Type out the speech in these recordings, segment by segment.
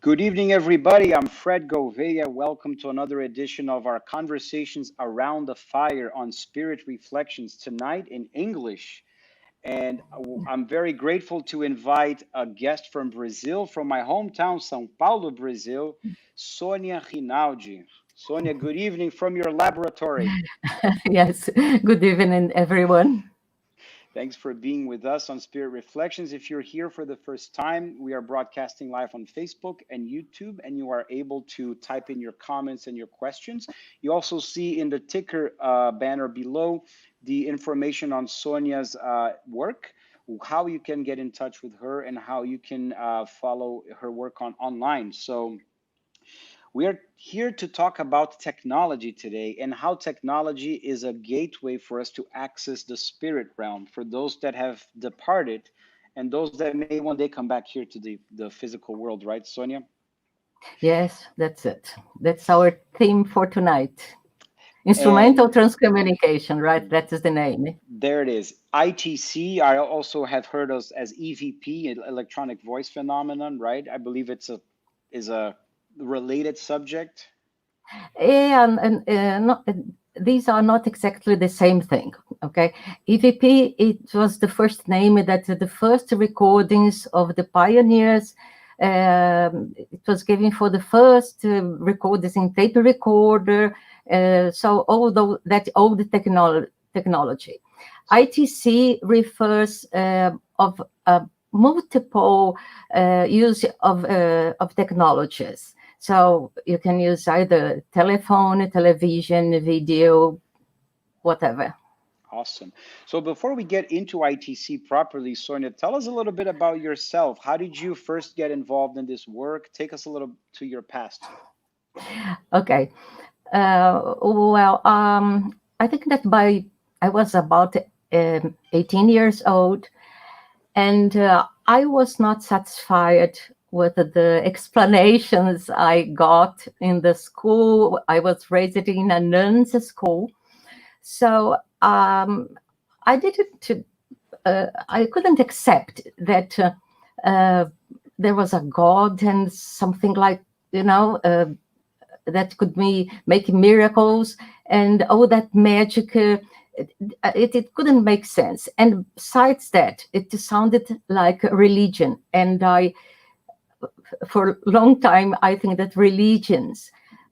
Good evening, everybody. I'm Fred Gouveia. Welcome to another edition of our Conversations Around the Fire on Spirit Reflections, tonight in English. And I'm very grateful to invite a guest from Brazil, from my hometown, São Paulo, Brazil, Sonia Rinaldi. Sonia, good evening from your laboratory. Yes, good evening, everyone. Thanks for being with us on Spirit Reflections. If you're here for the first time, we are broadcasting live on Facebook and YouTube, and you are able to type in your comments and your questions. You also see in the ticker banner below the information on Sonia's work, how you can get in touch with her, and how you can follow her work online. So we are here to talk about technology today and how technology is a gateway for us to access the spirit realm for those that have departed and those that may one day come back here to the physical world, right, Sonia? Yes, that's it. That's our theme for tonight. Instrumental And Transcommunication, right? That is the name. there it is. ITC, I also have heard of as EVP, electronic voice phenomenon, right? I believe it's a is a related subject. And these are not exactly the same thing, okay? EVP, it was the first name that the first recordings of the pioneers, it was given for the first recordings in tape recorder, so although that old technology. ITC refers of multiple use of technologies. So you can use either telephone, television, video, whatever. Awesome. So before we get into ITC properly, Sonia, tell us a little bit about yourself. How did you first get involved in this work? Take us a little to your past. Okay. I think that I was about 18 years old, and I was not satisfied with the explanations I got in the school. I was raised in a nuns school, so I didn't. I couldn't accept that there was a God and something like that could be make miracles and all that magic. It couldn't make sense. And besides that, it sounded like a religion. And for a long time, I think that religions,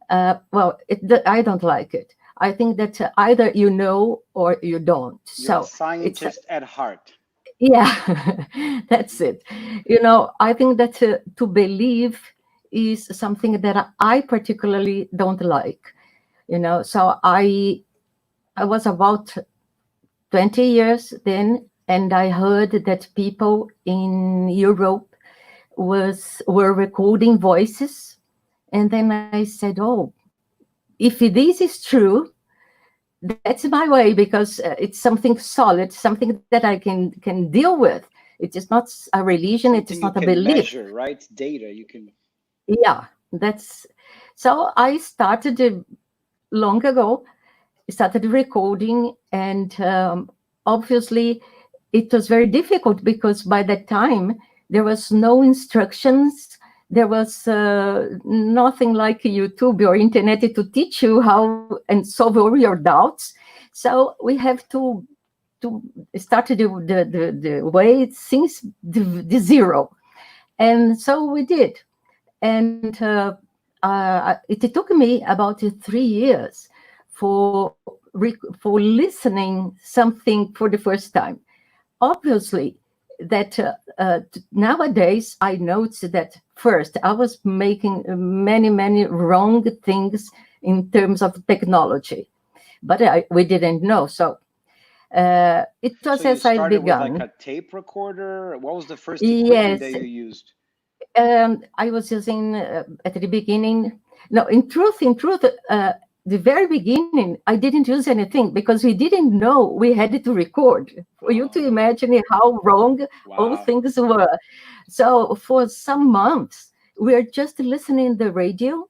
I don't like it. I think that either you know or you don't. You're a So scientist at heart. yeah, that's it. I think that to believe is something that I particularly don't like. So I was about 20 years then, and I heard that people in Europe were recording voices, and then I said, "Oh, if this is true, that's my way because it's something solid, something that I can deal with. It is not a religion. It is Something you not a can belief." measure, right? Data, you can. Yeah, that's so. I started long ago. Started recording, and obviously it was very difficult because by that time there was no instructions. There was nothing like YouTube or internet to teach you how and solve all your doubts. So we have to start the way since the zero, and so we did. And it took me about 3 years for listening something for the first time. Obviously, that nowadays I notice that first I was making many wrong things in terms of technology, but we didn't know. So it was So you as I started with like began. a tape recorder. What was the first equipment that Yes, you used? I was using at the beginning. No, in truth, the very beginning, I didn't use anything because we didn't know we had to record. For you to Oh, imagine how wrong all wow. things were. So for some months, we were just listening the radio.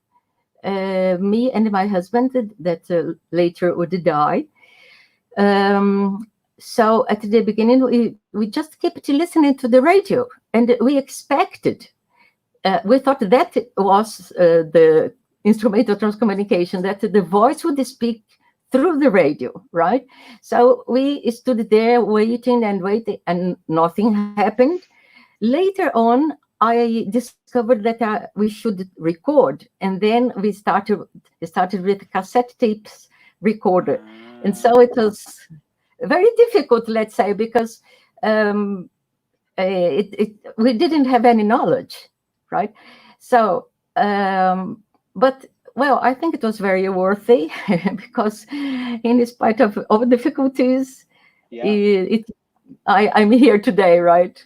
Me and my husband, that later would die. So at the beginning, we just kept listening to the radio, and we expected we thought that was the instrumental transcommunication, that the voice would speak through the radio, right? So we stood there waiting and waiting, and nothing happened. Later on, I discovered that we should record, and then we started with cassette tapes recorder, and so it was very difficult, let's say, because we didn't have any knowledge, right? So, but well, I think it was very worthy because, in spite of all difficulties, I'm here today, right?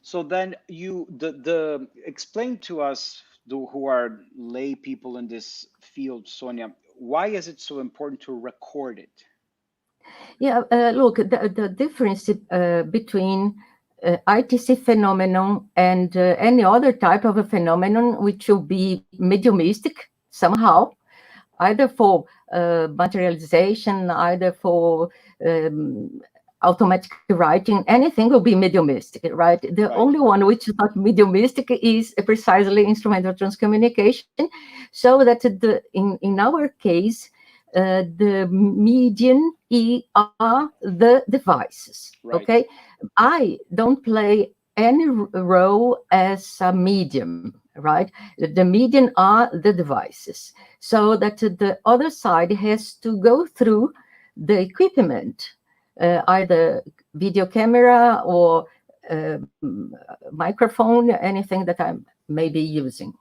So then explain to us who are lay people in this field, Sonia, why is it so important to record it? Yeah, look, the difference between ITC phenomenon and any other type of a phenomenon which will be mediumistic somehow, either for materialization, either for automatic writing, anything will be mediumistic, right? The only one which is not mediumistic is precisely instrumental transcommunication, so that in our case, the medium are the devices, okay? I don't play any role as a medium, right? The medium are the devices, so that the other side has to go through the equipment, either video camera or microphone, anything that I may be using.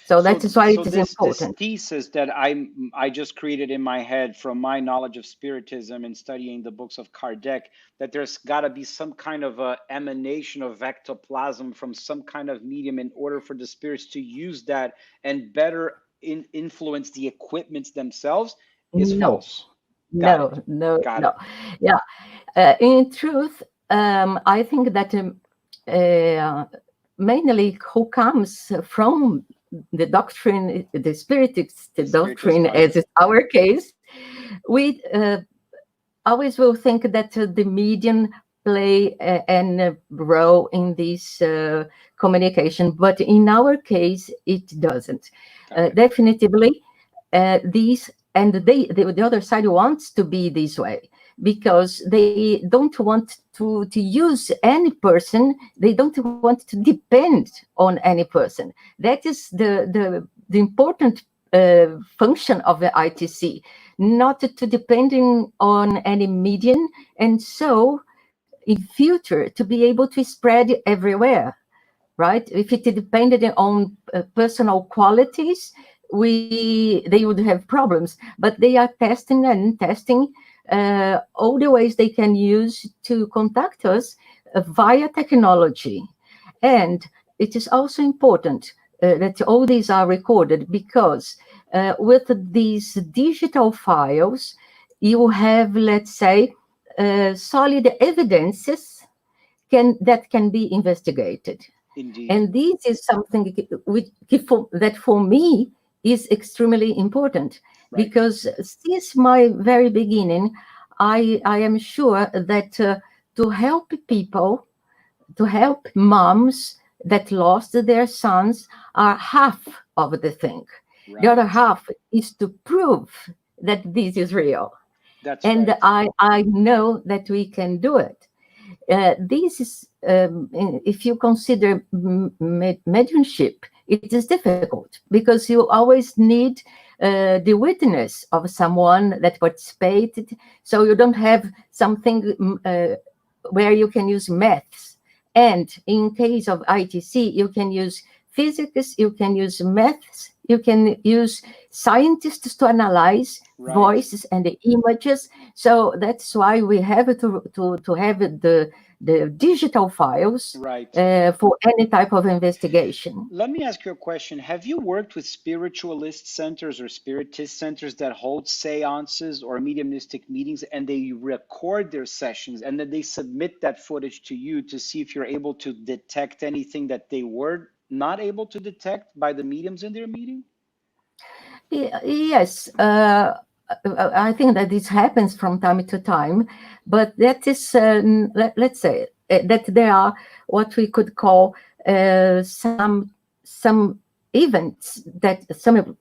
So that is why it is important. This thesis that I just created in my head from my knowledge of Spiritism and studying the books of Kardec, that there's got to be some kind of a emanation of ectoplasm from some kind of medium in order for the spirits to use that and better influence the equipments themselves is false. No. Yeah. In truth, I think that mainly who comes from the doctrine, the Spiritist doctrine, as is our case, we always will think that the medium play a role in this communication, but in our case, it doesn't. Definitively, these and the other side wants to be this way, because they don't want to use any person. They don't want to depend on any person. That is the important function of the ITC, not to depending on any medium, and so in future to be able to spread everywhere, right? If it depended on personal qualities, they would have problems, but they are testing all the ways they can use to contact us via technology. And it is also important that all these are recorded, because with these digital files, you have, let's say, solid evidences that can be investigated. Indeed. And this is something that for me is extremely important, because since my very beginning, I am sure that to help people, to help moms that lost their sons are half of the thing. The other half is to prove that this is real. I know that we can do it. This is, if you consider mediumship, it is difficult, because you always need the witness of someone that participated. So you don't have something where you can use maths. And in case of ITC, you can use physics, you can use maths, you can use scientists to analyze voices and the images. So that's why we have to have the digital files for any type of investigation. Let me ask you a question. Have you worked with spiritualist centers or spiritist centers that hold seances or mediumistic meetings, and they record their sessions and then they submit that footage to you to see if you're able to detect anything that they were not able to detect by the mediums in their meeting? Yes. I think that this happens from time to time, but that is, let's say, that there are what we could call some some events, that some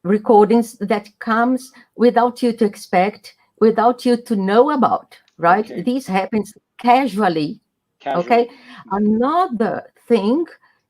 recordings that comes without you to expect, without you to know about, right? Okay. This happens casually. Okay. Casually. Another thing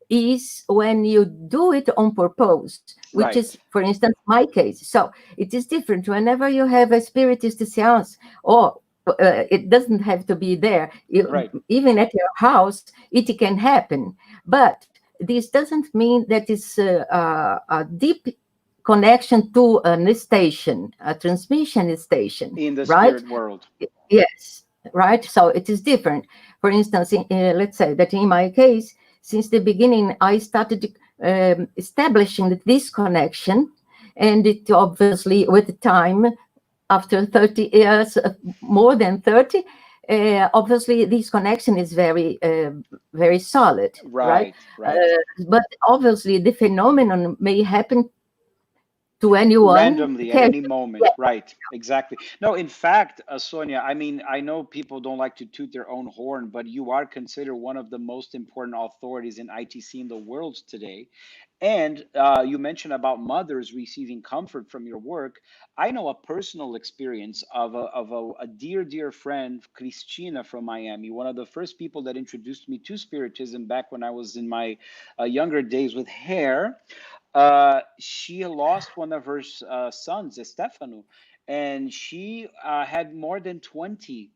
is when you do it on purpose, which is, Right. for instance, my case. So it is different whenever you have a spiritist seance, or it doesn't have to be there. Right. Even at your house, it can happen. But this doesn't mean that it's a deep connection to a station, a transmission station, In the right? spirit world. Yes, right. So it is different. For instance, let's say that in my case, since the beginning, I started establishing this connection, and it obviously, with time, after 30 years, more than 30, obviously this connection is very solid, right? Right. Right. But obviously, the phenomenon may happen to anyone. Randomly at any moment. Right. Exactly. No, in fact, Sonia, I mean, I know people don't like to toot their own horn, but you are considered one of the most important authorities in ITC in the world today. And you mentioned about mothers receiving comfort from your work. I know a personal experience of a dear, dear friend, Christina from Miami, one of the first people that introduced me to Spiritism back when I was in my younger days with hair. She lost one of her sons, Stefano, and she had more than 20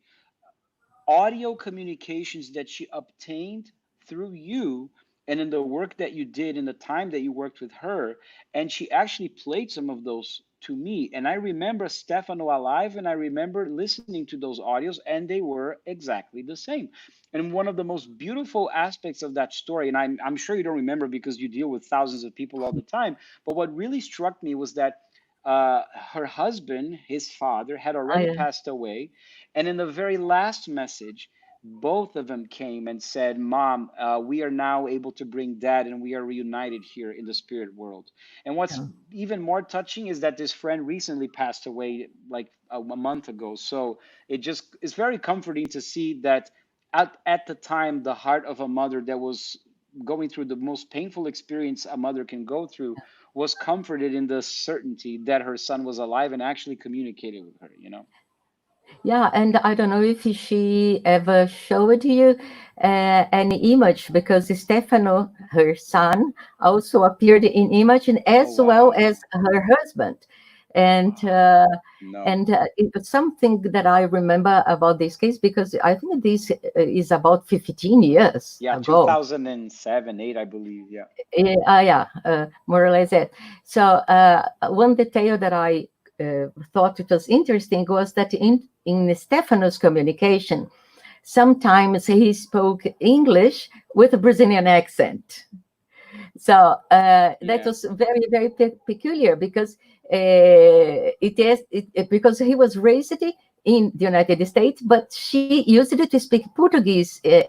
audio communications that she obtained through you and in the work that you did in the time that you worked with her. And she actually played some of those to me. And I remember Stefano alive, and I remember listening to those audios, and they were exactly the same. And one of the most beautiful aspects of that story, and I'm sure you don't remember because you deal with thousands of people all the time, but what really struck me was that her husband, his father, had already I, passed away, and in the very last message, both of them came and said, Mom, we are now able to bring dad, and we are reunited here in the spirit world. And what's even more touching is that this friend recently passed away like a month ago. So it just is very comforting to see that at the time, the heart of a mother that was going through the most painful experience a mother can go through was comforted in the certainty that her son was alive and actually communicated with her, you know? Yeah, and I don't know if she ever showed you an image, because Stefano, her son, also appeared in image, and Oh, as well wow. as her husband. And No. it was something that I remember about this case, because I think this is about 15 years Yeah, ago. 2007, 8, I believe. Yeah. Yeah, more or less it. So one detail that I thought it was interesting was that in Stefano's communication, sometimes he spoke English with a Brazilian accent. So that Yeah. was very peculiar, because because he was raised in the United States, but she used it to speak Portuguese Yeah.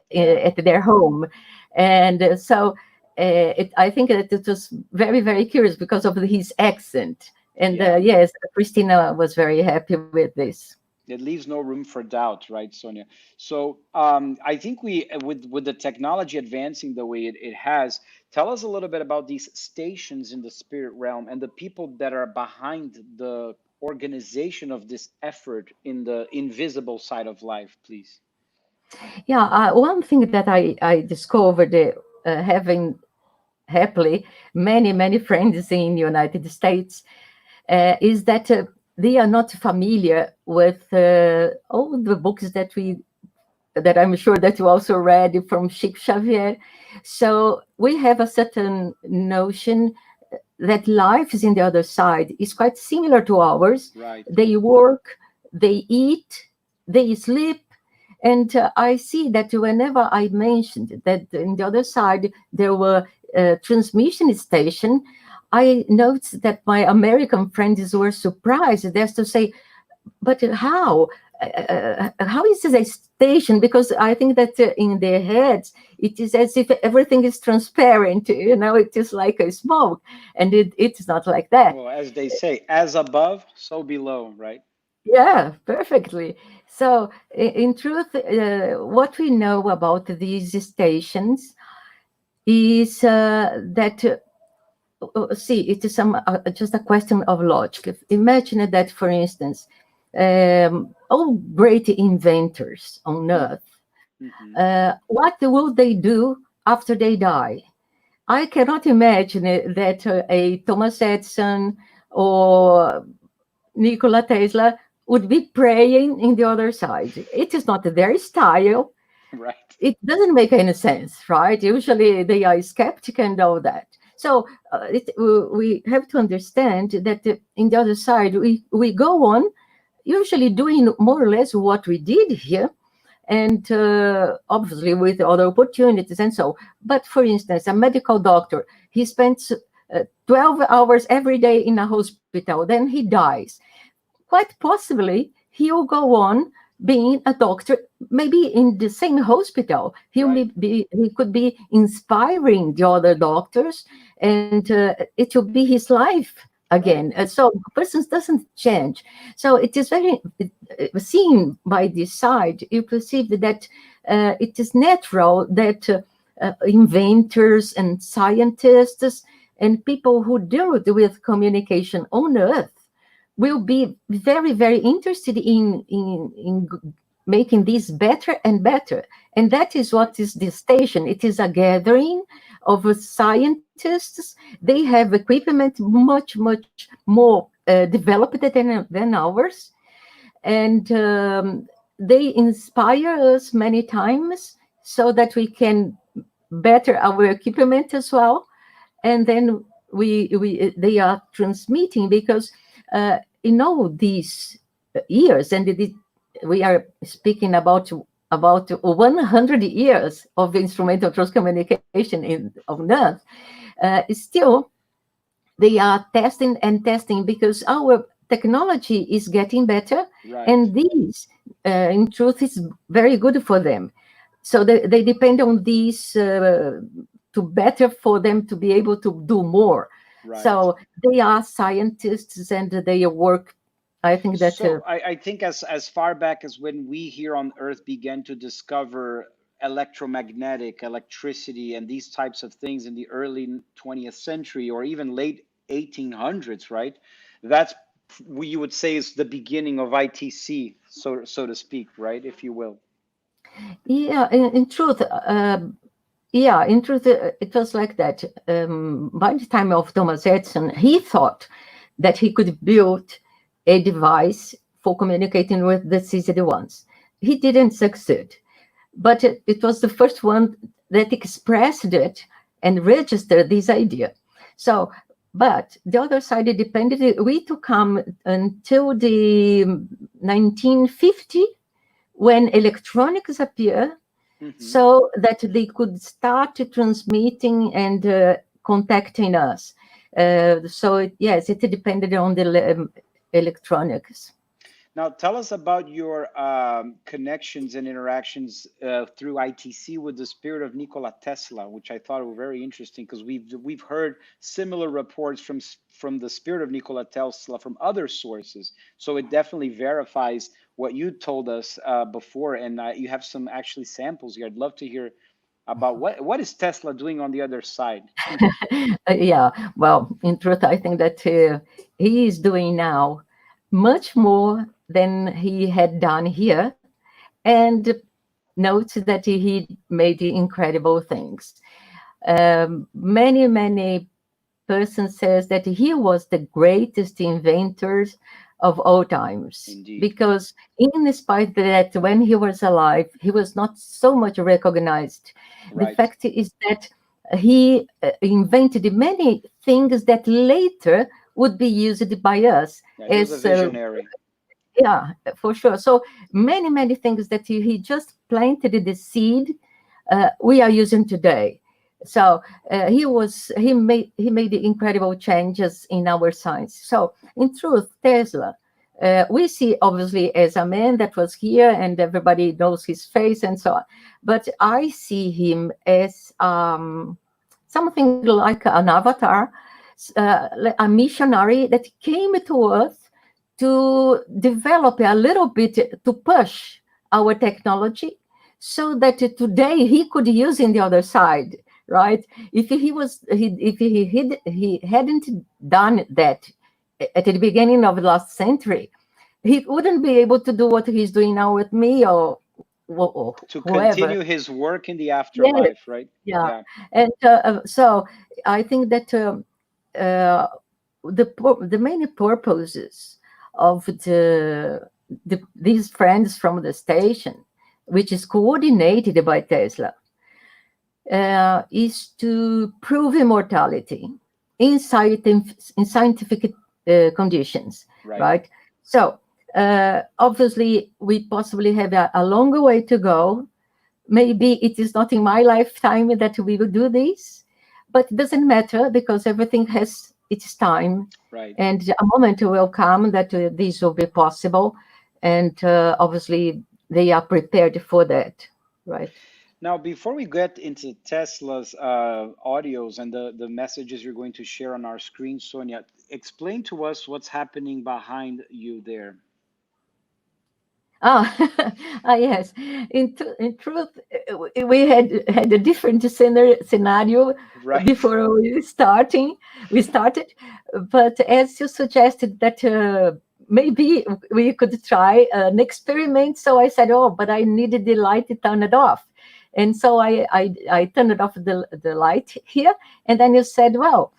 at their home, and I think that it was very curious because of his accent. And Yeah. yes, Christina was very happy with this. It leaves no room for doubt, right, Sonia? So I think with the technology advancing the way it has, tell us a little bit about these stations in the spirit realm and the people that are behind the organization of this effort in the invisible side of life, please. Yeah, one thing that I discovered, having happily many friends in the United States, is that they are not familiar with all the books that I'm sure that you also read from Chico Xavier. So we have a certain notion that life is in the other side is quite similar to ours. Right. They work, they eat, they sleep. And I see that whenever I mentioned that in the other side there were transmission station, I noticed that my American friends were surprised. As to say, but how? How is this a station? Because I think that in their heads, it is as if everything is transparent. It is like a smoke, and it's not like that. Well, as they say, as above, so below, right? Yeah, perfectly. So, in truth, what we know about these stations, is that see, it is just a question of logic. Imagine that, for instance, all great inventors on Earth, Mm-hmm. what will they do after they die? I cannot imagine that a Thomas Edison or Nikola Tesla would be praying in the other side. It is not their style. Right. It doesn't make any sense, right? Usually they are skeptic and all that. So we have to understand that in the other side, we go on usually doing more or less what we did here, and obviously with other opportunities and so. But for instance, a medical doctor, he spends 12 hours every day in a hospital, then he dies. Quite possibly, he'll go on being a doctor, maybe in the same hospital. Right. He could be inspiring the other doctors, and it will be his life again. Right. So persons doesn't change. So it is very seen by this side. You perceive that it is natural that inventors and scientists and people who deal with communication on Earth will be very, very interested in making this better and better. And that is what is the station. It is a gathering of scientists. They have equipment much, much more developed than ours. And they inspire us many times so that we can better our equipment as well. And then they are transmitting because in all these years, and we are speaking about 100 years of instrumental transcommunication on Earth, still they are testing and testing because our technology is getting better, Right. and this, in truth, is very good for them. So they depend on these to better for them to be able to do more. Right. So they are scientists and they work. I think that So I think as far back as when we here on Earth began to discover electromagnetic electricity and these types of things in the early 20th century or even late 1800s, right? That's you would say is the beginning of ITC, so to speak, right? If you will. yeah, in truth, yeah, in truth, it was like that. By the time of Thomas Edison, he thought that he could build a device for communicating with the deceased ones. He didn't succeed, but it was the first one that expressed it and registered this idea. So, but the other side, it depended, we to come until the 1950 when electronics appear Hmm. so that they could start transmitting and contacting us. Yes, it depended on the electronics. Now, tell us about your connections and interactions through ITC with the spirit of Nikola Tesla, which I thought were very interesting because we've heard similar reports from the spirit of Nikola Tesla from other sources. So it definitely verifies what you told us before, and you have some actually samples here. I'd love to hear about what is Tesla doing on the other side. Yeah, well, in truth, I think that he is doing now much more than he had done here, and notes that he made incredible things. Many persons says that he was the greatest inventor of all times Indeed. because in spite that when he was alive he was not so much recognized. The Right. fact is that he invented many things that later would be used by us Yeah, he was a as visionary. yeah, for sure. So many things that he just planted the seed we are using today. So he made incredible changes in our science. So in truth, Tesla, we see obviously as a man that was here and everybody knows his face and so on. But I see him as something like an avatar, a missionary that came to Earth to develop a little bit to push our technology so that today he could use in the other side. right? If he hadn't done that at the beginning of the last century, he wouldn't be able to do what he's doing now with me, or To whoever. continue his work in the Yes, afterlife, right? yeah. Yeah, And so I think that uh, the main purposes of these friends from the station, which is coordinated by Tesla, is to prove immortality in, in scientific conditions, right. right? So obviously, we possibly have a longer way to go. Maybe it is not in my lifetime that we will do this, but it doesn't matter because everything has its time, Right. and a moment will come that this will be possible, and obviously they are prepared for that, right? Now, before we get into Tesla's audios and the messages you're going to share on our screen, Sonia, explain to us what's happening behind you there. Ah, yes. In truth, we had a different scenario Right. before we started, but as you suggested that maybe we could try an experiment, so I said, oh, but I needed the light to turn it off, and so I turned it off the light here, and then you said, well,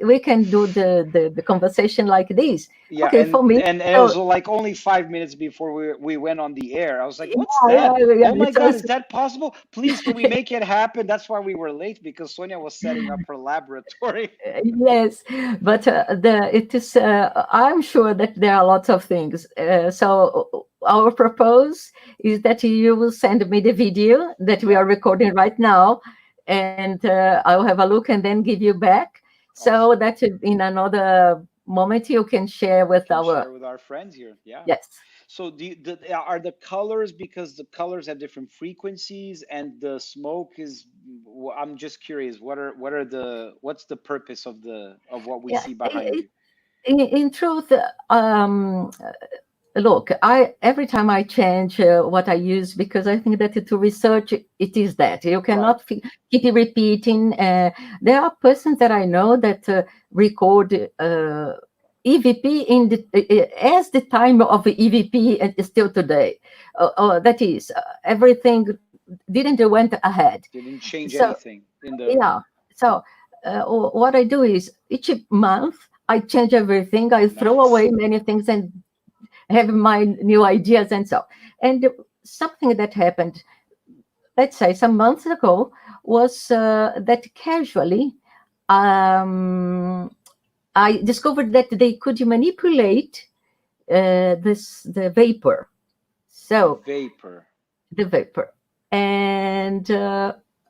we can do the conversation like this. Yeah, Okay, for me. and it So was like only 5 minutes before we went on the air. I was like, "What's yeah, yeah, that? yeah. Oh my It God, was, is that possible? Please, can we make it happen?" That's why we were late because Sonia was setting up her laboratory. yes, but it is. I'm sure that there are lots of things. So our propose is that you will send me the video that we Yeah, are recording right now, and I will have a look and then give you back, so awesome. that in another moment you can share with Can our. share with our friends here. Yeah. Yes. So are the colors, because the colors have different frequencies and the smoke is, I'm just curious, what's the purpose of the of what we Yeah. see behind you? In truth, look, I every time I change what I use, because I think that to research it is that you Right. cannot keep it repeating. There are persons that I know that record EVP in as the time of the EVP and still today. That is, everything didn't went ahead. Didn't change So anything in the yeah. So what I do is each month I change everything. I throw nice. away many things and have my new ideas and so. And something that happened, let's say some months ago, was that casually um, I discovered that they could manipulate the vapor. The So vapor. the vapor, and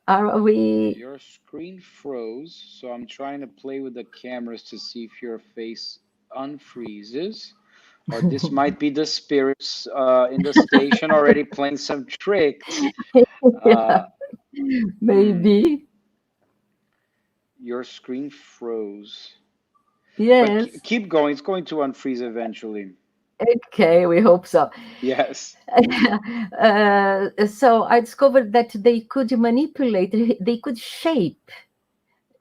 are we? Your screen froze, so I'm trying to play with the cameras to see if your face unfreezes. Or this might be the spirits in the station already playing some tricks. Yeah, Uh, hmm, maybe. your screen froze. But Yes. keep going. It's going to unfreeze eventually. Okay, we hope so. Yes. So I discovered that they could manipulate, they could shape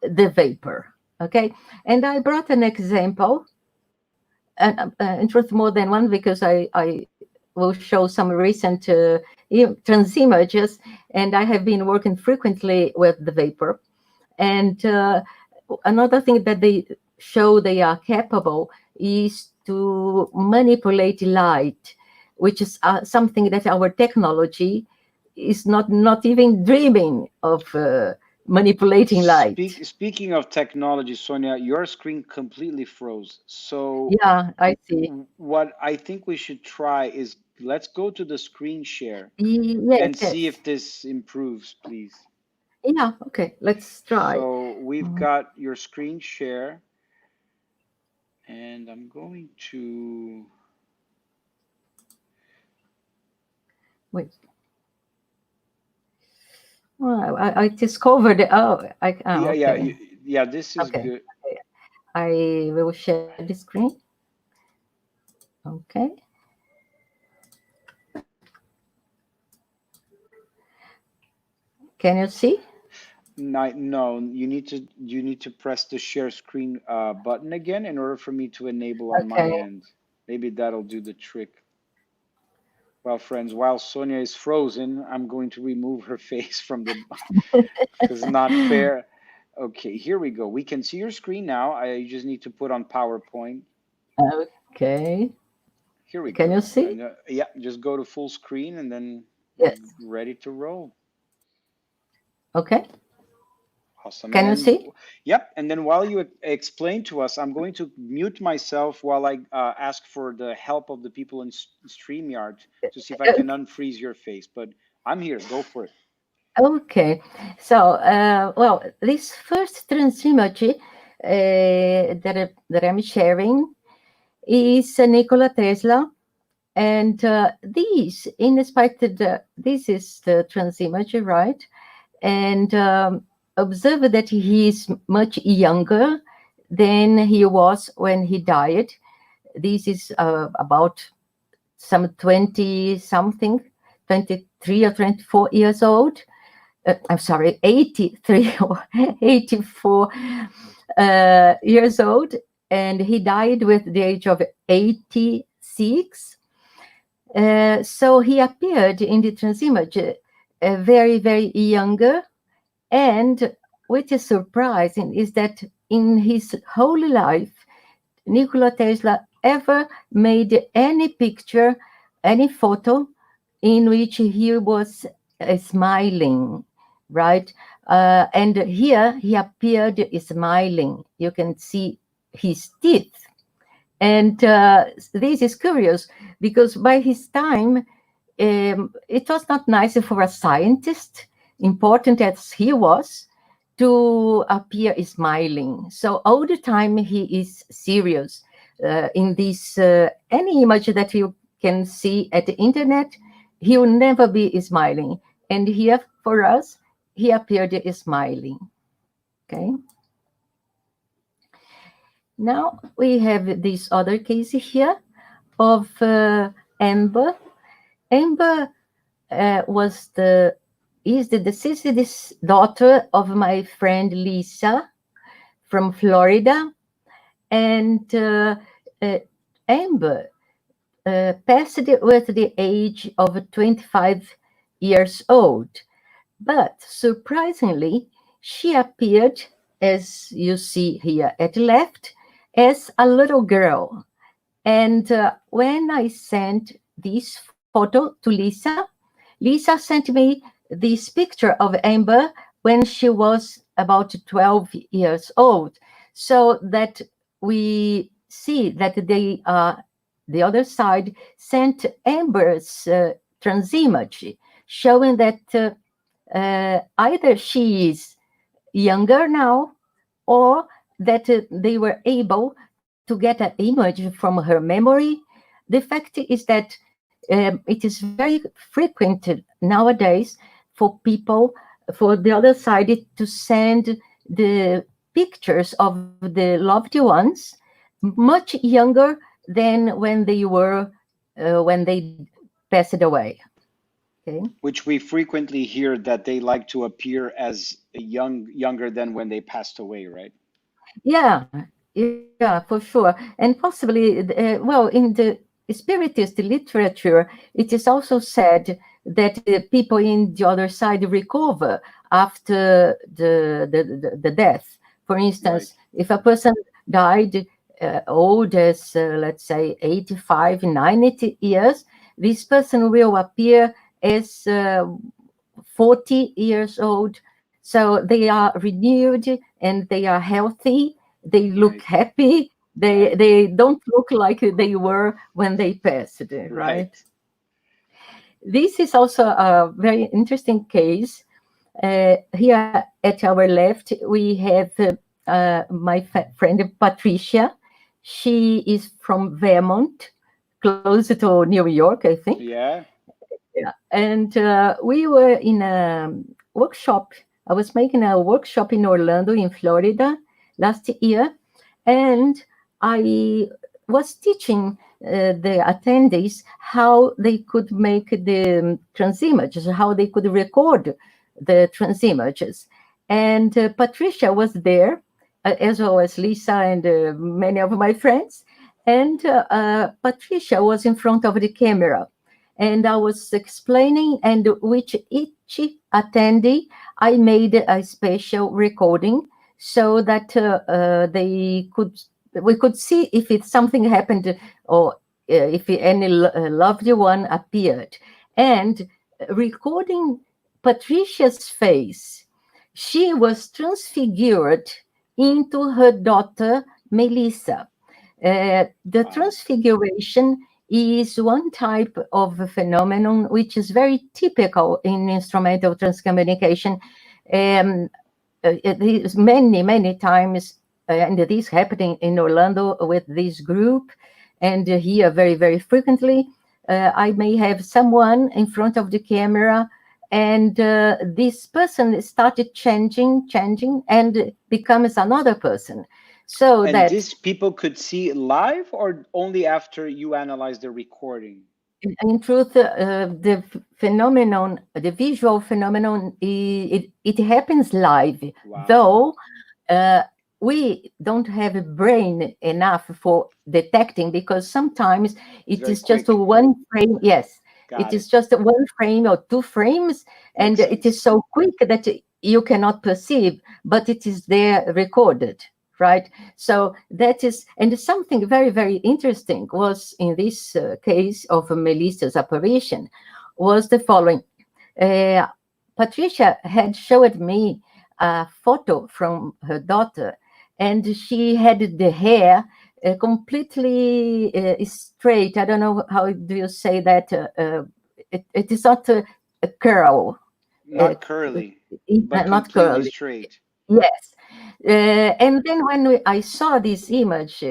the vapor. Okay, and I brought an example, and in truth, more than one, because I will show some recent trans images, and I have been working frequently with the vapor. And another thing that they show they are capable is to manipulate light, which is something that our technology is not even dreaming of manipulating light. Speaking of technology, Sonia, your screen completely froze. So Yeah, I see. what I think we should try is let's go to the screen share Yes, and see yes. if this improves, please. Yeah, okay, let's try. So we've Mm, got your screen share, and I'm going to, wait. Well, I discovered, yeah, yeah, okay. yeah, this is Okay. good. I will share the screen. Okay. Can you see? No, you need to press the share screen button again in order for me to enable on my Okay. end. Maybe that'll do the trick. Well, friends, while Sonia is frozen, I'm going to remove her face from the because not fair. Okay, here we go. We can see your screen now. I just need to put on PowerPoint. Okay. Here we Can you go. see? And yeah, just go to full screen and then we're Yes. ready to roll. Okay. Awesome. And Can you then, see? yep. And then while you explain to us, I'm going to mute myself while I ask for the help of the people in StreamYard to see if I can unfreeze your face. But I'm here. Go for it. Okay. So, well, this first transimage that I'm sharing is Nikola Tesla. And these, in spite of this is the transimage, right? And observe that he is much younger than he was when he died. This is about some 20 something, 23 or 24 years old. I'm sorry, 83 or 84 years old. And he died with the age of 86. So he appeared in the transimage very, very younger. And what is surprising is that in his whole life, Nikola Tesla ever made any picture, any photo in which he was smiling, right? And here he appeared smiling. You can see his teeth. And this is curious because by his time, it was not nice for a scientist, important as he was, to appear smiling. So all the time he is serious. In this any image that you can see at the internet, he will never be smiling. And here for us, he appeared smiling. Okay. Now we have this other case here of Amber. Amber was the is the deceased daughter of my friend Lisa from Florida, and uh, Amber passed with the age of 25 years old. But surprisingly, she appeared, as you see here at left, as a little girl. And when I sent this photo to Lisa, Lisa sent me this picture of Amber when she was about 12 years old, so that we see that they the other side sent Amber's transimage, showing that either she is younger now or that they were able to get an image from her memory. The fact is that it is very frequent nowadays for people, for the other side, to send the pictures of the loved ones much younger than when they were when they passed away. Okay. Which we frequently hear that they like to appear as younger than when they passed away, right? Yeah, yeah, for sure. And possibly, well, in the Spiritist literature, it is also said that people in the other side recover after the death. For Right. instance, if a person died old as, let's say, 85, 90 years, this person will appear as 40 years old. So they are renewed and they are healthy. They look Right. happy. They Right. they don't look like they were when they passed, right? Right. This is also a very interesting case. Here at our left, we have my friend Patricia. She is from Vermont, close to New York, I think. Yeah. Yeah. And we were in a workshop. I was making a workshop in Orlando, in Florida, last year. And I was teaching the attendees how they could make the transimages, how they could record the transimages. And Patricia was there, as well as Lisa and many of my friends. And Patricia was in front of the camera. And I was explaining, and with each attendee, I made a special recording so that we could see if it something happened, or if any loved one appeared. And recording Patricia's face, she was transfigured into her daughter Melissa. The Wow. transfiguration is one type of a phenomenon which is very typical in instrumental transcommunication. Um, it is many times, and it is happening in Orlando with this group, and here very frequently. I may have someone in front of the camera, and this person started changing, and becomes another person. So And that these people could see it live or only after you analyze the recording? in truth, the phenomenon, the visual phenomenon, it happens live, Wow. though uh, we don't have a brain enough for detecting, because sometimes It's it very is just quick. one frame. Yes, it Got it. is just one frame or two frames, and Makes it is sense. so quick that you cannot perceive, but it is there recorded, right? So that is, and something very interesting was in this case of Melissa's apparition was the following. Uh, Patricia had showed me a photo from her daughter, and she had the hair completely straight. I don't know how do you say that. It is not a curl, uh, Not curly, but not completely curly. straight. Yes. And then when I saw this image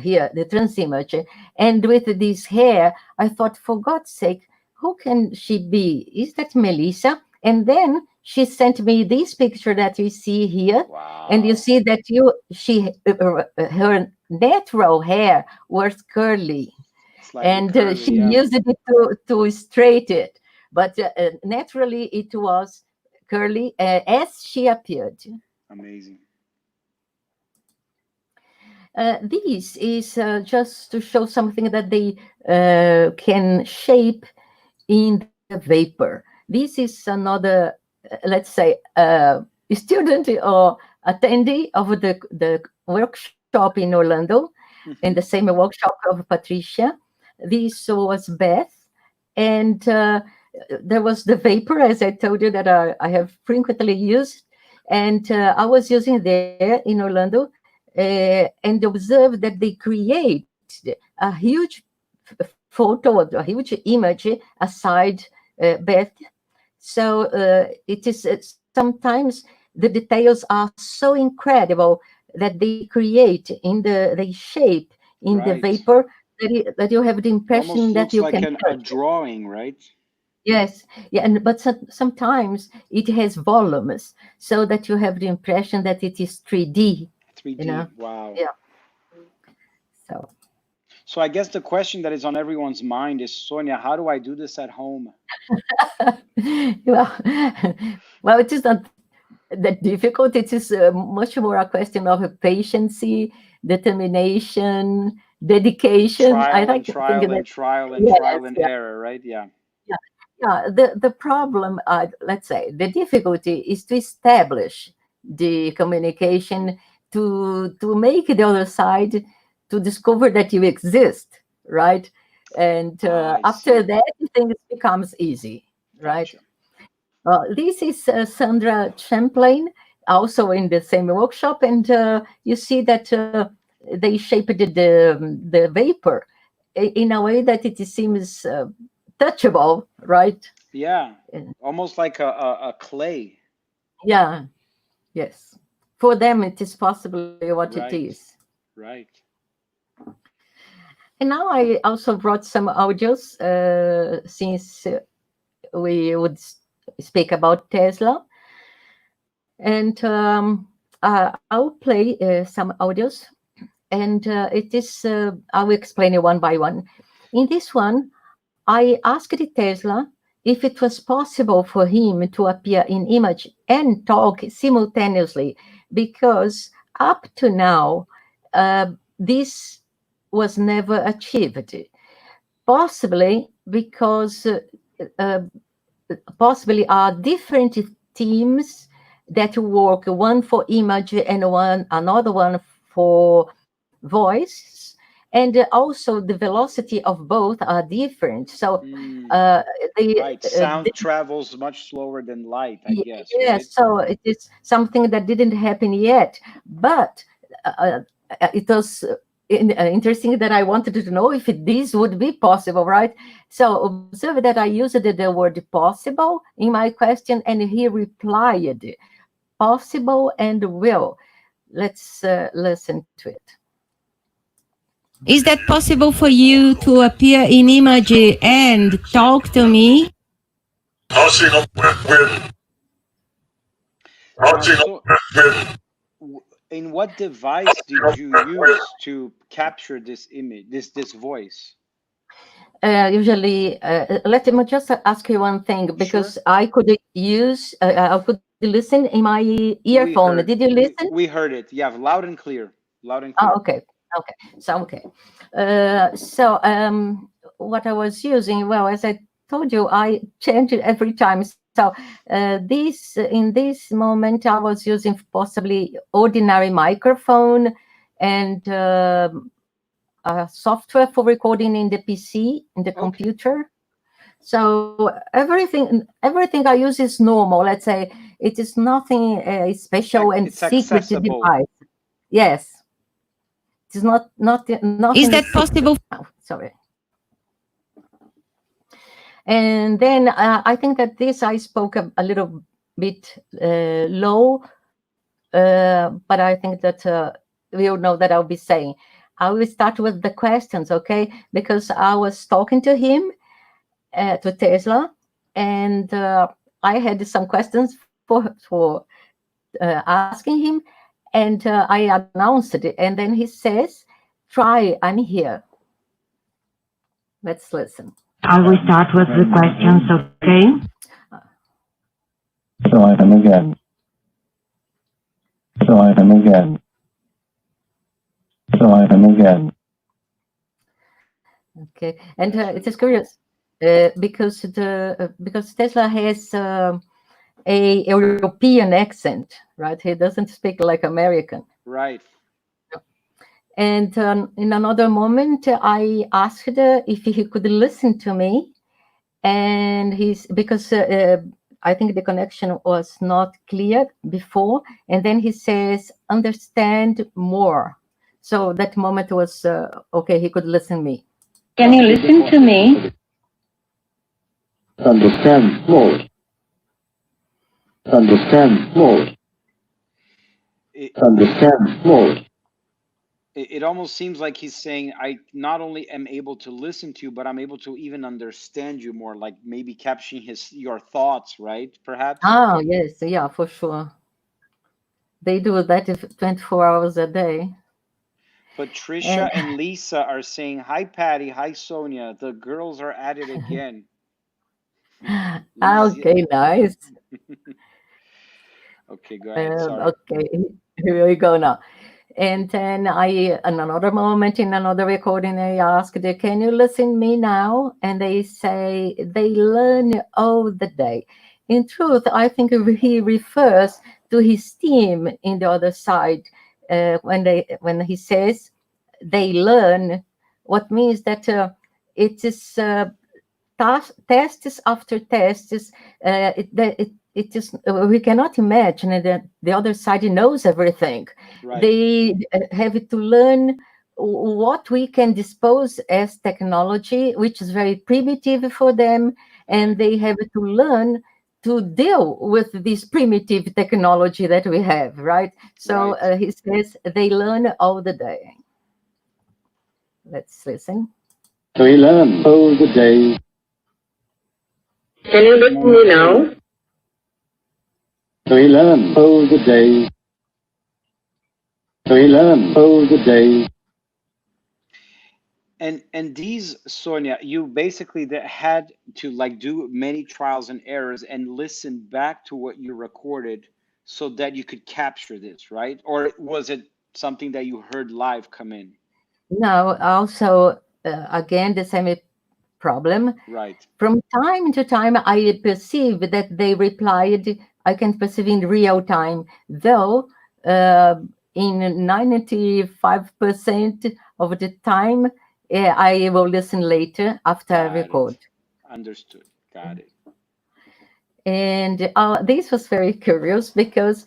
here, the trans image, and with this hair, I thought, for God's sake, who can she be? Is that Melissa? And then she sent me this picture that you see here, and you Wow. see that her natural hair was curly, Slightly and curly, she yeah. used it to straighten it, but naturally it was curly as she appeared. Amazing. This is just to show something that they can shape in the vapor. This is another, let's say, student or attendee of the workshop in Orlando, in the Hmm. same workshop of Patricia. This was Beth, and there was the vapor, as I told you, that I have frequently used. And I was using there in Orlando, and observed that they create a huge photo, a huge image aside Beth. So it is sometimes the details are so incredible that they create they shape in the Right. vapor, that you have the It impression almost that looks you like can a touch it. drawing, right? Yes, yeah, and but sometimes it has volumes, so that you have the impression that it is 3D. You know, 3D. Wow. yeah. So So I guess the question that is on everyone's mind is, Sonia, how do I do this at home? well, well, it is not that difficult. It is much more a question of patience, determination, dedication. I Trial like and to think trial that. and trial and trial Yes, and yeah, error, right? Yeah. yeah, yeah. The problem, let's say, the difficulty is to establish the communication, to make the other side to discover that you exist, right? And I after see. that, things becomes easy, right? Gotcha. This is Sandra Champlain, also in the same workshop, and you see that they shaped the vapor in a way that it seems touchable, right? Yeah. Uh, Almost like a clay. Yeah, yes. For them, it is possibly what it Right. is. Right. And now I also brought some audios since we would speak about Tesla. And I'll play some audios, and I will explain it one by one. In this one, I asked Tesla if it was possible for him to appear in image and talk simultaneously, because up to now, this was never achieved. Possibly because possibly are different teams that work, one for image and another one for voice, and also the velocity of both are different. So Right. Sound travels much slower than light, I guess, right? yes, so it is something that didn't happen yet, but it was interesting that I wanted to know if this would be possible, right? So observe that I used the word possible in my question, and he replied, possible and will. Let's listen to it. Is that possible for you to appear in image and talk to me? So, in what device did you use to capture this image, this voice? Usually, let me just ask you one thing, because Sure. I could use, I could listen in my earphone. Did you listen? We heard it. Yeah, loud and clear. Loud and Oh, clear. okay. Okay. So, okay. What I was using, well, as I told you, I change it every time. So, in this moment, I was using possibly ordinary microphone and software for recording in the PC, in the Okay. computer. So everything I use is normal. Let's say it is nothing special and It's secret accessible. device. Yes. It is Is nothing that secret. possible? Oh, sorry. And then I think that this I spoke a little bit low, but I think that we all know that I'll be saying. I will start with the questions, okay? Because I was talking to him, to Tesla, and I had some questions for asking him, and I announced it, and then he says, "Try, I'm here." Let's listen. I will start with the questions, okay? Try them again. Try them again. Try them again. Okay, and it is curious because Tesla has a European accent, right? He doesn't speak like American. Right. And in another moment, I asked if he could listen to me, and he's because I think the connection was not clear before, and then he says, "Understand more." So that moment was okay. He could listen me. Can you listen to me? Understand more. Understand more. It, Understand more. it almost seems like he's saying, I not only am able to listen to you, but I'm able to even understand you more, like maybe capturing your thoughts, right? Perhaps. Oh, yes, yeah, for sure. They do that 24 hours a day. Patricia And and Lisa are saying, hi, Patty. Hi, Sonia. The girls are at it again. Lisa. okay, nice. Okay, go ahead. Sorry. Okay, here we go now. And then in another moment, in another recording, I asked, "Can you listen me now?" And they say they learn all the day. In truth, I think he refers to his team in the other side when he says they learn. What means that it is tests after tests. It is we cannot imagine that the other side knows everything. Right. They have to learn what we can dispose as technology, which is very primitive for them, and they have to learn to deal with this primitive technology that we have, right? So Right. he says they learn all the day. Let's listen. We learn all the day. Can you listen to me now? We learn all the day. We learn all the day. And these, Sonia, you basically that had to like do many trials and errors and listen back to what you recorded so that you could capture this, right? Or was it something that you heard live come in? Now, also, again, the same problem. Right. From time to time, I perceive that they replied, I can perceive in real time, though uh, in 95% of the time, I will listen later after I Got it. record. Understood. Got it. And this was very curious because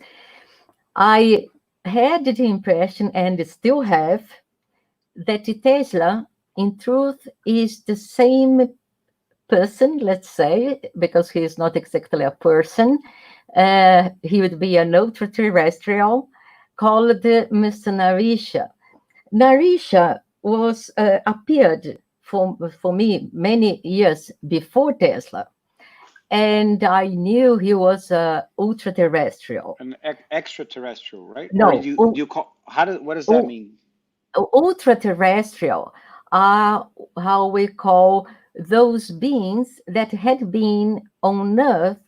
I had the impression, and still have, that Tesla, in truth, is the same person, let's say, because he is not exactly a person. He would be an ultra-terrestrial called Mr. Narisha. Narisha was appeared for me many years before Tesla, and I knew he was ultra-terrestrial. An extraterrestrial, right? Or No, you call what does that mean? ultra-terrestrial are how we call those beings that had been on Earth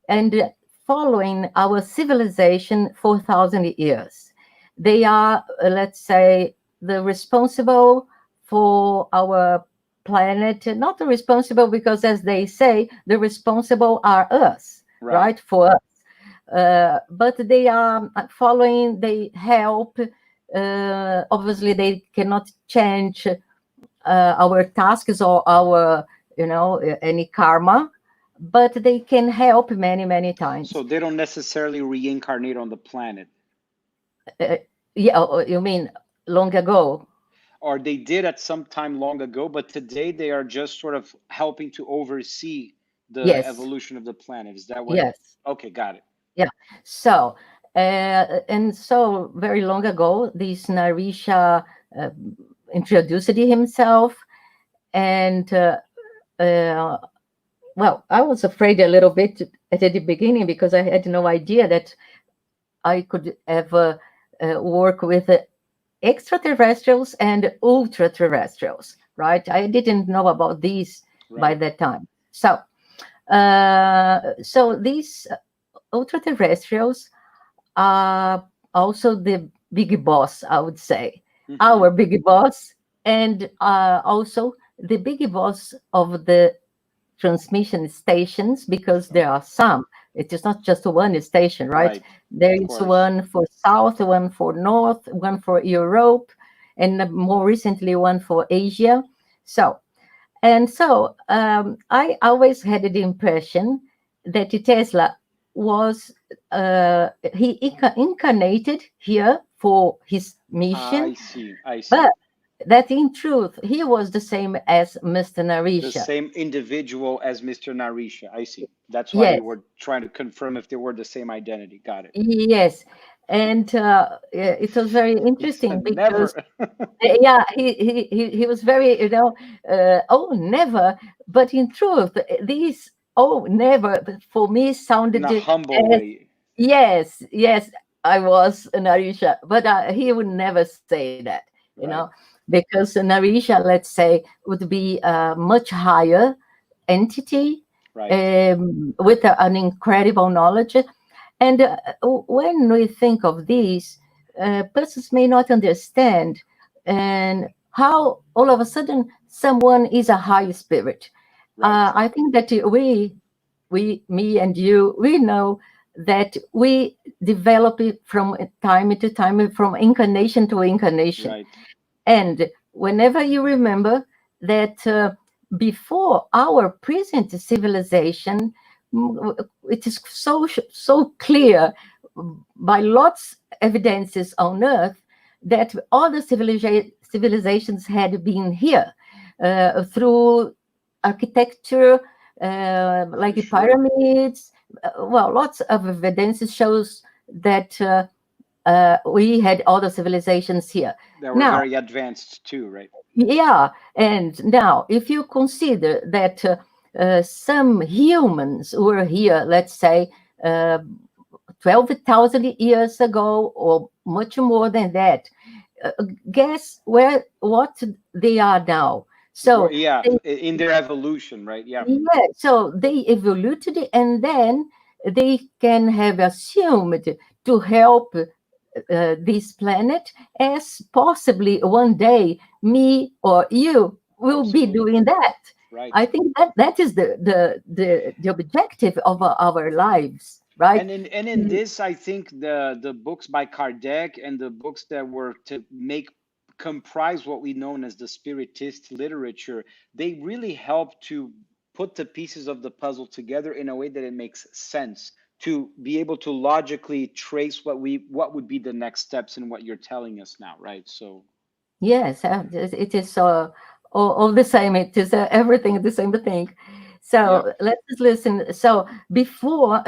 and following our civilization for 1,000 years. They are, let's say, the responsible for our planet, not the responsible because, as they say, the responsible are us, right? For us. But they are following, they help. Obviously, they cannot change our tasks or our, any karma, but they can help many, many times. So they don't necessarily reincarnate on the planet. Yeah, you mean long ago? Or they did at some time long ago, but today they are just sort of helping to oversee the evolution of the planet. Is that what? Yes. Okay, got it. Yeah. So, and so very long ago, this Narisha introduced himself, and well, I was afraid a little bit at the beginning because I had no idea that I could ever work with extraterrestrials and ultra-terrestrials, right? I didn't know about these by that time. So, so these ultra-terrestrials are also the big boss, I would say, our big boss, and also the big boss of the transmission stations, because there are some. It is not just one station, right? There is one for South, one for North, one for Europe, and more recently one for Asia. So, I always had the impression that Tesla was he incarnated here for his mission. I see. But that in truth, he was the same as Mr. Narisha. The same individual as Mr. Narisha. I see. That's why you were trying to confirm if they were the same identity. Got it. Yes. And it was very interesting because, never. he was very, oh, never. But in truth, these, oh, never, for me sounded in a humble way. Yes, I was Narisha, but he would never say that, you know, because Narisha, let's say, would be a much higher entity with an incredible knowledge. And when we think of these, persons may not understand and how all of a sudden someone is a high spirit. I think that me and you, we know that we develop it from time to time, from incarnation to incarnation. And whenever you remember that before our present civilization, it is so clear by lots of evidences on Earth that all the civilizations had been here through architecture, like the pyramids. Well, lots of evidence shows that we had all the civilizations here. They were very advanced too, right? Yeah, and now if you consider that some humans were here, let's say 12,000 years ago, or much more than that, guess what they are now. So Yeah, they, in their evolution, right? Yeah. yeah, so they evolved, and then they can have assumed to help this planet, as possibly one day me or you will be Absolutely. doing that. Right. I think that is the objective of our lives, right? And in this, I think the books by Kardec and the books that were to make comprise what we know as the spiritist literature, they really help to put the pieces of the puzzle together in a way that it makes sense to be able to logically trace what would be the next steps in what you're telling us now, right? So Yes, it is all the same. It is everything the same thing. yeah. So let's listen. So before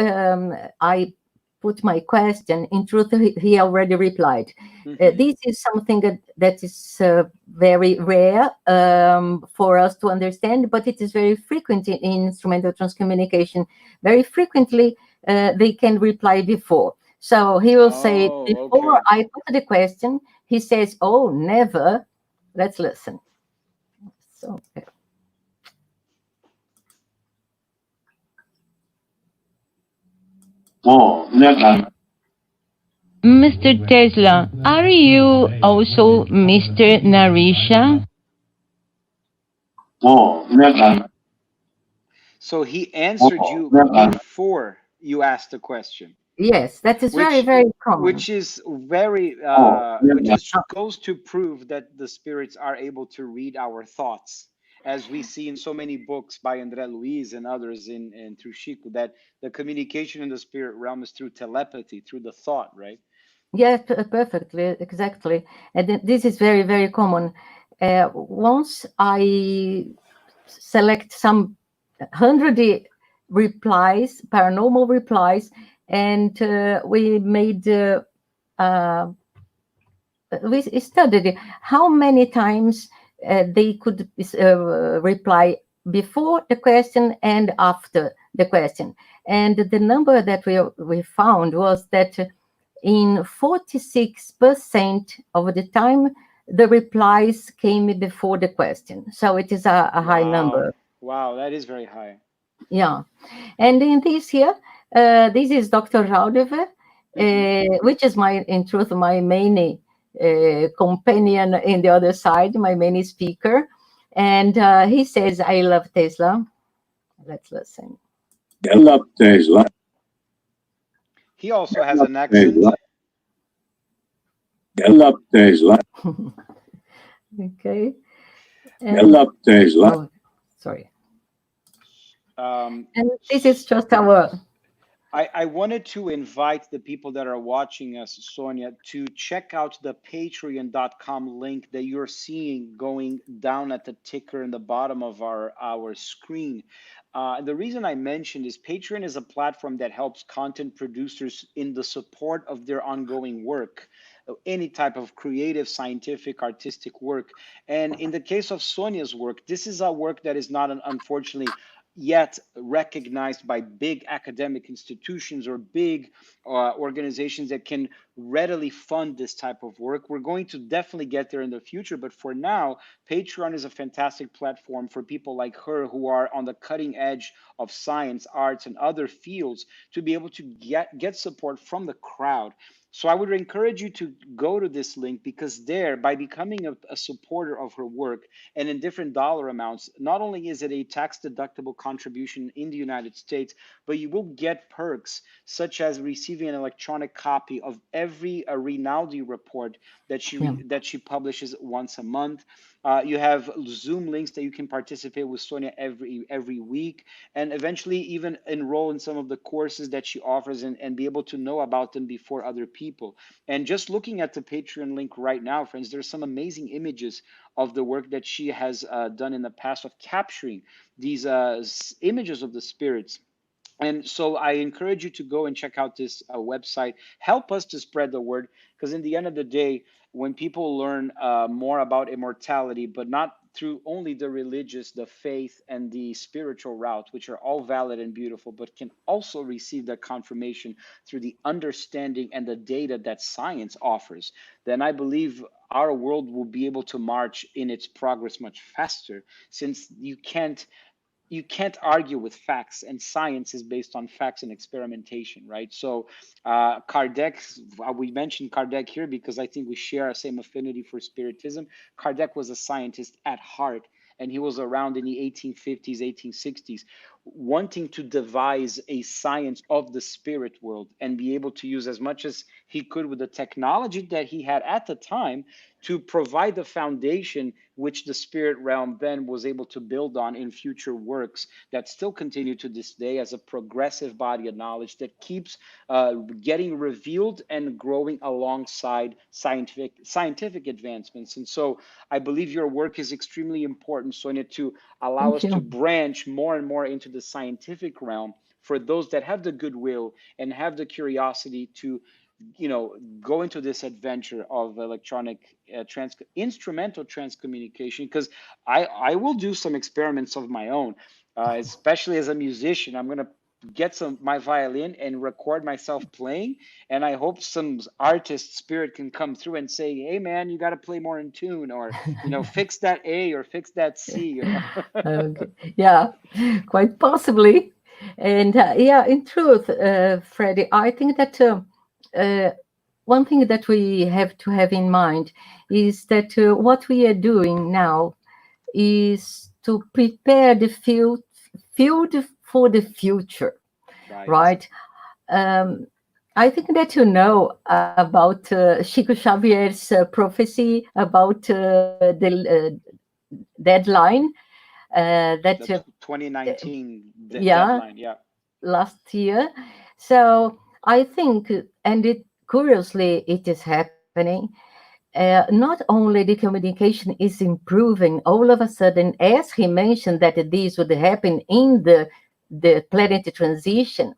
I put my question, in truth, he already replied. Hmm. This is something that is very rare for us to understand, but it is very frequent in instrumental transcommunication. Very frequently, they can reply before. So he will say, Oh, before okay. I put the question, he says, "Oh, never." Let's listen. So, Oh, never. Mr. Tesla, are you also Mr. Narisha? Oh, never. So he answered Oh, you never. before you asked the question, yes, that is very, which very common. which is very Oh, which never. is goes to prove that the spirits are able to read our thoughts, as we see in so many books by André Luiz and others in through Chico, that the communication in the spirit realm is through telepathy, through the thought, right? Yes, perfectly, exactly. And this is very, very common. Once I select some 100 replies, paranormal replies, and uh, we studied how many times they could reply before the question and after the question. And the number that we found was that in 46% of the time, the replies came before the question. So it is a high Wow. number. Wow, that is very high. Yeah. And in this here, this is Dr. Raudeve, Hmm. which is in truth, my main companion in the other side, my main speaker. And he says, "I love Tesla." Let's listen. I love Tesla. He also I has love an accent. Tesla. I love Tesla. Okay. I And love Tesla. oh, sorry. Um, And this is just our, I wanted to invite the people that are watching us, Sonia, to check out the patreon.com link that you're seeing going down at the ticker in the bottom of our screen. The reason I mentioned is Patreon is a platform that helps content producers in the support of their ongoing work, any type of creative, scientific, artistic work. And in the case of Sonia's work, this is a work that is not, unfortunately, yet recognized by big academic institutions or big organizations that can readily fund this type of work. We're going to definitely get there in the future, but for now, Patreon is a fantastic platform for people like her who are on the cutting edge of science, arts, and other fields to be able to get support from the crowd. So I would encourage you to go to this link, because there, by becoming a supporter of her work, and in different dollar amounts, not only is it a tax deductible contribution in the United States, but you will get perks such as receiving an electronic copy of every Rinaldi report yeah. that she publishes once a month. You have Zoom links that you can participate with Sonia every week, and eventually even enroll in some of the courses that she offers, and be able to know about them before other people. And just looking at the Patreon link right now, friends, there's some amazing images of the work that she has done in the past of capturing these images of the spirits. And so I encourage you to go and check out this website. Help us to spread the word, because in the end of the day, when people learn more about immortality, but not through only the religious, the faith, and the spiritual route, which are all valid and beautiful, but can also receive that confirmation through the understanding and the data that science offers, then I believe our world will be able to march in its progress much faster, since you can't argue with facts, and science is based on facts and experimentation, right? So Kardec, we mentioned Kardec here because I think we share a same affinity for spiritism. Kardec was a scientist at heart, and he was around in the 1850s, 1860s, wanting to devise a science of the spirit world and be able to use as much as he could with the technology that he had at the time to provide the foundation which the spirit realm then was able to build on in future works that still continue to this day as a progressive body of knowledge that keeps getting revealed and growing alongside scientific advancements. And so I believe your work is extremely important, Sonia, to allow Thank us to you. branch more and more into the scientific realm for those that have the goodwill and have the curiosity to go into this adventure of electronic instrumental transcommunication, because I will do some experiments of my own, especially as a musician. I'm going to get my violin and record myself playing, and I hope some artist spirit can come through and say, hey man, you got to play more in tune, or fix that A or fix that C. Okay. Yeah, quite possibly. And yeah, in truth, Freddie, I think that one thing that we have to have in mind is that what we are doing now is to prepare the field for the future, Right. right? Um, I think that you know about Chico Xavier's prophecy about the deadline that The 2019 yeah, deadline. Yeah. last year. So I think, and it curiously, it is happening. Not only the communication is improving all of a sudden, as he mentioned that this would happen in the planet transition,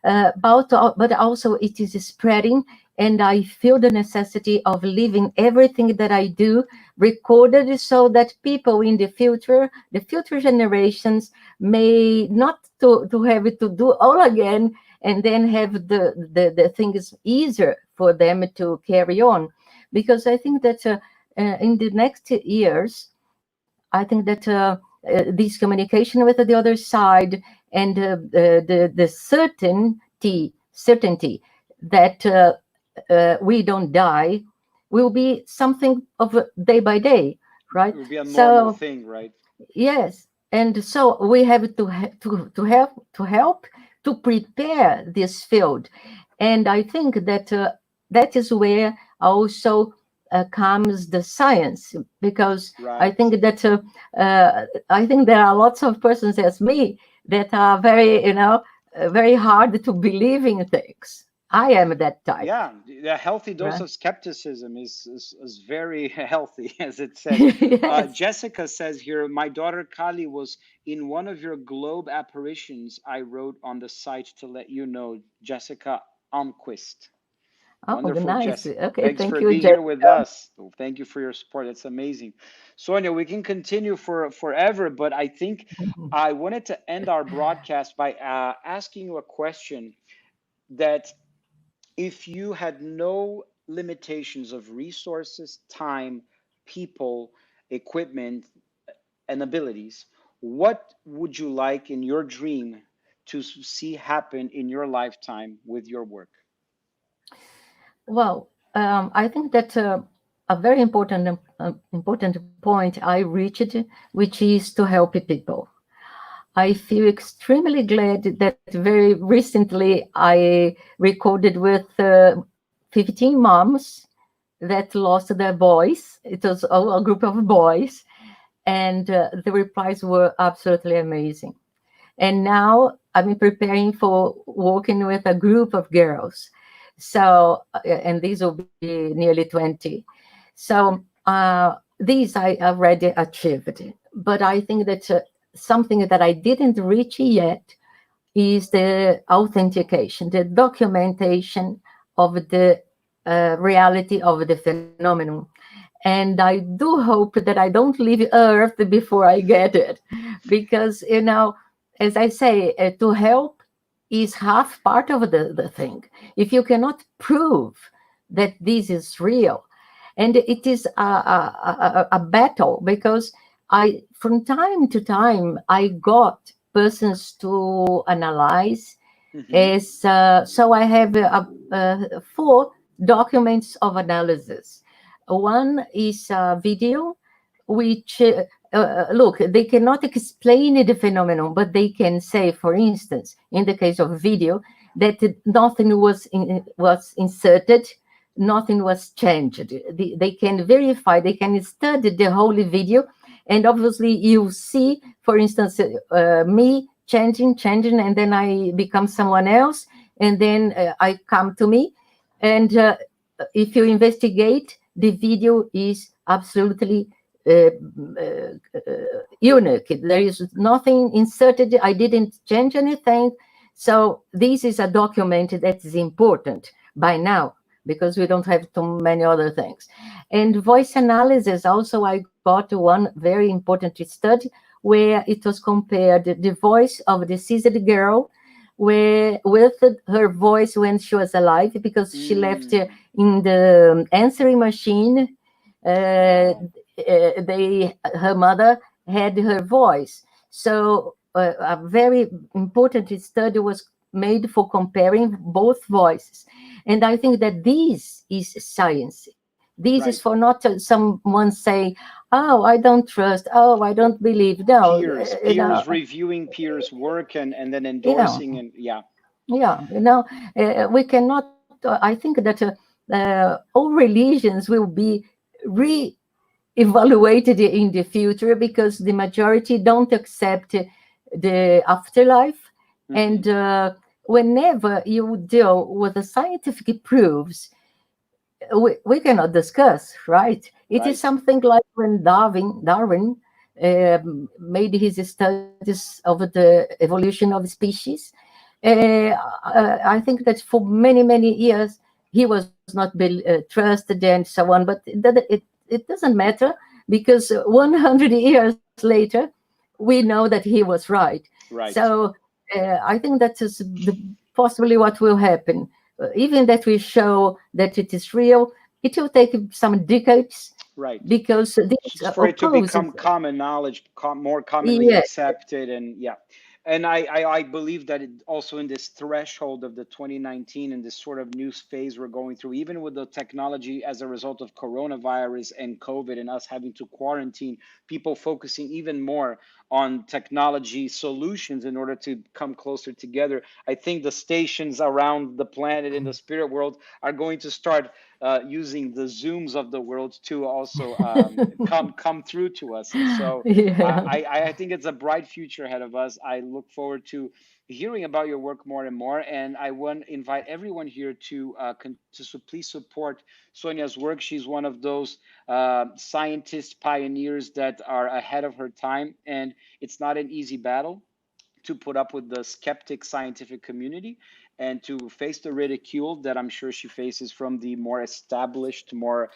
but also it is spreading, and I feel the necessity of leaving everything that I do recorded so that people in the future generations, may not to have it to do all again, and then have the things easier for them to carry on. Because I think that in the next years, I think that this communication with the other side, and the certainty that we don't die, will be something of a day by day, It right? would be a normal So thing, right? yes, and so we have to help to prepare this field, and I think that that is where also comes the science, because I Right. think that I think there are lots of persons as me that are very, very hard to believe in things. I am that type, Yeah, a healthy dose right? of skepticism is very healthy, as it says. Yes. Jessica says here, my daughter Kali was in one of your globe apparitions. I wrote on the site to let you know, Jessica Almquist. Oh, Wonderful, nice. Jessica. Okay, Thanks thank for you, being here with Jessica. us. Thank you for your support. That's amazing. Sonia, we can continue for forever, but I think I wanted to end our broadcast by asking you a question that, if you had no limitations of resources, time, people, equipment, and abilities, what would you like in your dream to see happen in your lifetime with your work? Well, I think that a very important point I reached, which is to help people. I feel extremely glad that very recently I recorded with 15 moms that lost their boys. It was all a group of boys, and the replies were absolutely amazing. And now I'm preparing for working with a group of girls. So, and these will be nearly 20. So, these I already achieved. But I think that something that I didn't reach yet is the authentication, the documentation of the reality of the phenomenon. And I do hope that I don't leave Earth before I get it. Because, as I say, to help is half part of the thing. If you cannot prove that this is real, and it is a battle, because from time to time, I got persons to analyze. Hmm. So I have 4 documents of analysis. One is a video, which, look, they cannot explain the phenomenon, but they can say, for instance, in the case of video, that nothing was inserted, nothing was changed. They can verify, they can study the whole video, and obviously you see, for instance, me changing, and then I become someone else, and then I come to me, and if you investigate, the video is absolutely uh, unique. There is nothing inserted. I didn't change anything. So this is a document that is important by now, because we don't have too many other things. And voice analysis also, I got one very important study where it was compared the voice of a deceased girl with her voice when she was alive, because she left in the answering machine. Uh, Wow. her mother had her voice. So a very important study was made for comparing both voices. And I think that this is science. This is Right. for not someone say, "Oh, I don't trust. Oh, I don't believe." No, Peers reviewing peers' work and then yeah, endorsing, and yeah. yeah. We cannot. I think that all religions will be evaluated in the future, because the majority don't accept the afterlife. Hmm. And whenever you deal with the scientific proofs, we cannot discuss, right? It is Right. something like when Darwin made his studies of the evolution of species. I think that for many, many years, he was not trusted and so on, but it doesn't matter, because 100 years later, we know that he was right. Right. So I think that is possibly what will happen. Even that we show that it is real, it will take some decades, Right. because this For it to opposes. become common knowledge, more commonly Yeah, accepted, and yeah. And I believe that also in this threshold of the 2019 and this sort of new phase we're going through, even with the technology as a result of coronavirus and COVID and us having to quarantine, people focusing even more on technology solutions in order to come closer together. I think the stations around the planet in the spirit world are going to start using the Zooms of the world to also come through to us. And so yeah. I think it's a bright future ahead of us. I look forward to hearing about your work more and more. And I want to invite everyone here to please support Sonia's work. She's one of those scientist pioneers that are ahead of her time, and it's not an easy battle to put up with the skeptic scientific community and to face the ridicule that I'm sure she faces from the more established, more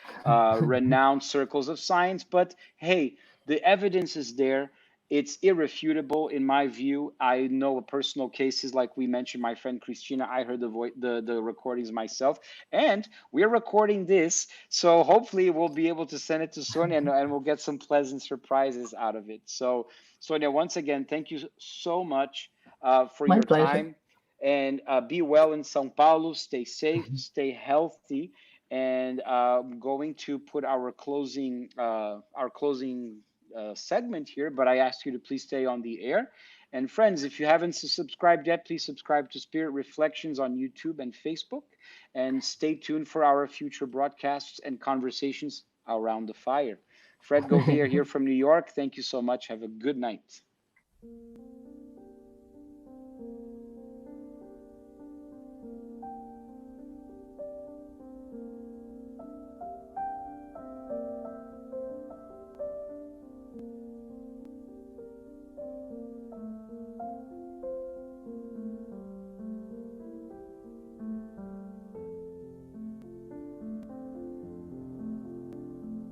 renowned circles of science. But hey, the evidence is there. It's irrefutable in my view. I know personal cases like we mentioned, my friend Christina. I heard the recordings myself, and we're recording this, so hopefully we'll be able to send it to Sonia, and we'll get some pleasant surprises out of it. So Sonia, once again, thank you so much for My your pleasure. time, and be well in Sao Paulo. Stay safe, stay healthy, and I'm going to put our closing segment here. But I ask you to please stay on the air. And friends, if you haven't subscribed yet, please subscribe to Spirit Reflections on YouTube and Facebook, and stay tuned for our future broadcasts and conversations around the fire. Fred Govea here from New York. Thank you so much. Have a good night.